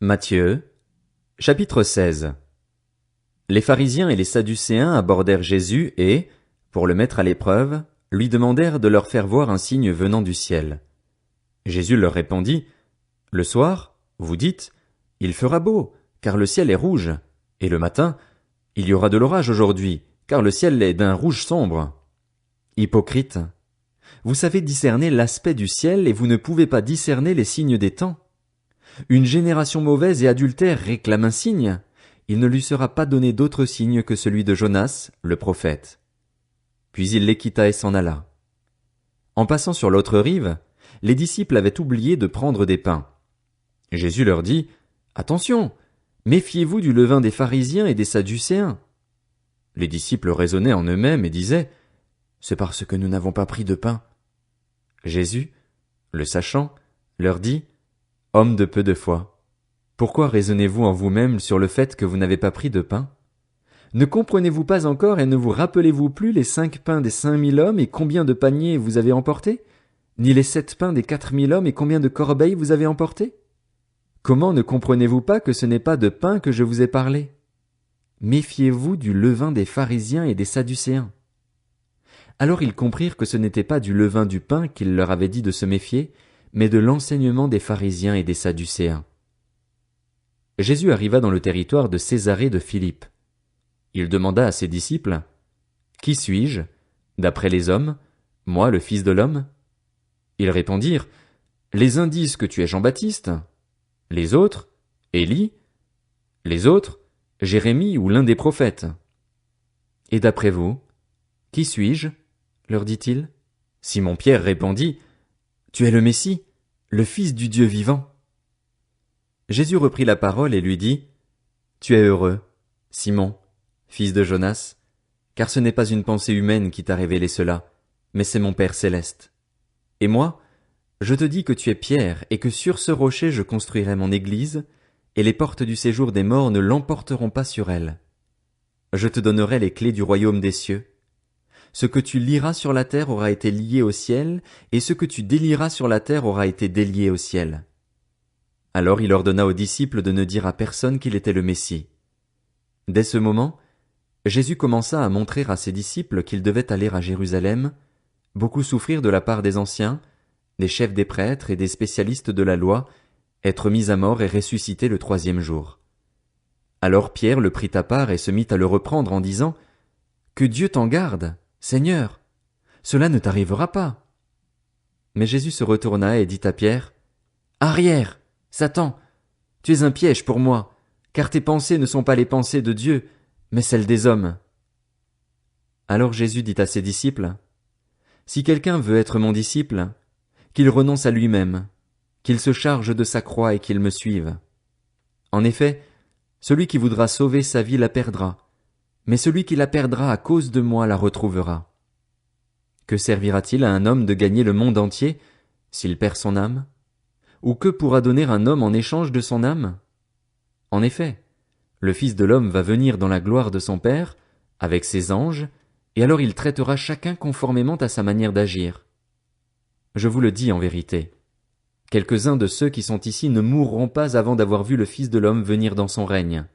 Matthieu, chapitre 16. Les pharisiens et les sadducéens abordèrent Jésus et, pour le mettre à l'épreuve, lui demandèrent de leur faire voir un signe venant du ciel. Jésus leur répondit, « Le soir, vous dites, il fera beau, car le ciel est rouge, et le matin, il y aura de l'orage aujourd'hui, car le ciel est d'un rouge sombre. Hypocrite, vous savez discerner l'aspect du ciel et vous ne pouvez pas discerner les signes des temps. Une génération mauvaise et adultère réclame un signe. Il ne lui sera pas donné d'autre signe que celui de Jonas, le prophète. » Puis il les quitta et s'en alla. En passant sur l'autre rive, les disciples avaient oublié de prendre des pains. Jésus leur dit, « Attention, méfiez-vous du levain des pharisiens et des sadducéens. » Les disciples raisonnaient en eux-mêmes et disaient, « C'est parce que nous n'avons pas pris de pain. » Jésus, le sachant, leur dit, « Hommes de peu de foi, pourquoi raisonnez-vous en vous-même sur le fait que vous n'avez pas pris de pain? Ne comprenez-vous pas encore et ne vous rappelez-vous plus les 5 pains des 5000 hommes et combien de paniers vous avez emportés? Ni les 7 pains des 4000 hommes et combien de corbeilles vous avez emportés? Comment ne comprenez-vous pas que ce n'est pas de pain que je vous ai parlé? Méfiez-vous du levain des pharisiens et des sadducéens. » Alors ils comprirent que ce n'était pas du levain du pain qu'il leur avait dit de se méfier, mais de l'enseignement des pharisiens et des sadducéens. Jésus arriva dans le territoire de Césarée de Philippe. Il demanda à ses disciples, « Qui suis-je, d'après les hommes, moi le Fils de l'homme ?» Ils répondirent, « Les uns disent que tu es Jean-Baptiste, les autres, Élie, les autres, Jérémie ou l'un des prophètes. » « Et d'après vous, qui suis-je ?» leur dit-il. Simon-Pierre répondit, « Tu es le Messie, le Fils du Dieu vivant. » Jésus reprit la parole et lui dit, « Tu es heureux, Simon, fils de Jonas, car ce n'est pas une pensée humaine qui t'a révélé cela, mais c'est mon Père céleste. Et moi, je te dis que tu es Pierre et que sur ce rocher je construirai mon église, et les portes du séjour des morts ne l'emporteront pas sur elle. Je te donnerai les clés du royaume des cieux. Ce que tu lieras sur la terre aura été lié au ciel, et ce que tu délieras sur la terre aura été délié au ciel. » Alors il ordonna aux disciples de ne dire à personne qu'il était le Messie. Dès ce moment, Jésus commença à montrer à ses disciples qu'ils devaient aller à Jérusalem, beaucoup souffrir de la part des anciens, des chefs des prêtres et des spécialistes de la loi, être mis à mort et ressusciter le 3e jour. Alors Pierre le prit à part et se mit à le reprendre en disant, « Que Dieu t'en garde, Seigneur, cela ne t'arrivera pas. » Mais Jésus se retourna et dit à Pierre, « Arrière, Satan, tu es un piège pour moi, car tes pensées ne sont pas les pensées de Dieu, mais celles des hommes. » Alors Jésus dit à ses disciples, « Si quelqu'un veut être mon disciple, qu'il renonce à lui-même, qu'il se charge de sa croix et qu'il me suive. En effet, celui qui voudra sauver sa vie la perdra, mais celui qui la perdra à cause de moi la retrouvera. Que servira-t-il à un homme de gagner le monde entier s'il perd son âme? Ou que pourra donner un homme en échange de son âme? En effet, le Fils de l'homme va venir dans la gloire de son Père, avec ses anges, et alors il traitera chacun conformément à sa manière d'agir. Je vous le dis en vérité, quelques-uns de ceux qui sont ici ne mourront pas avant d'avoir vu le Fils de l'homme venir dans son règne.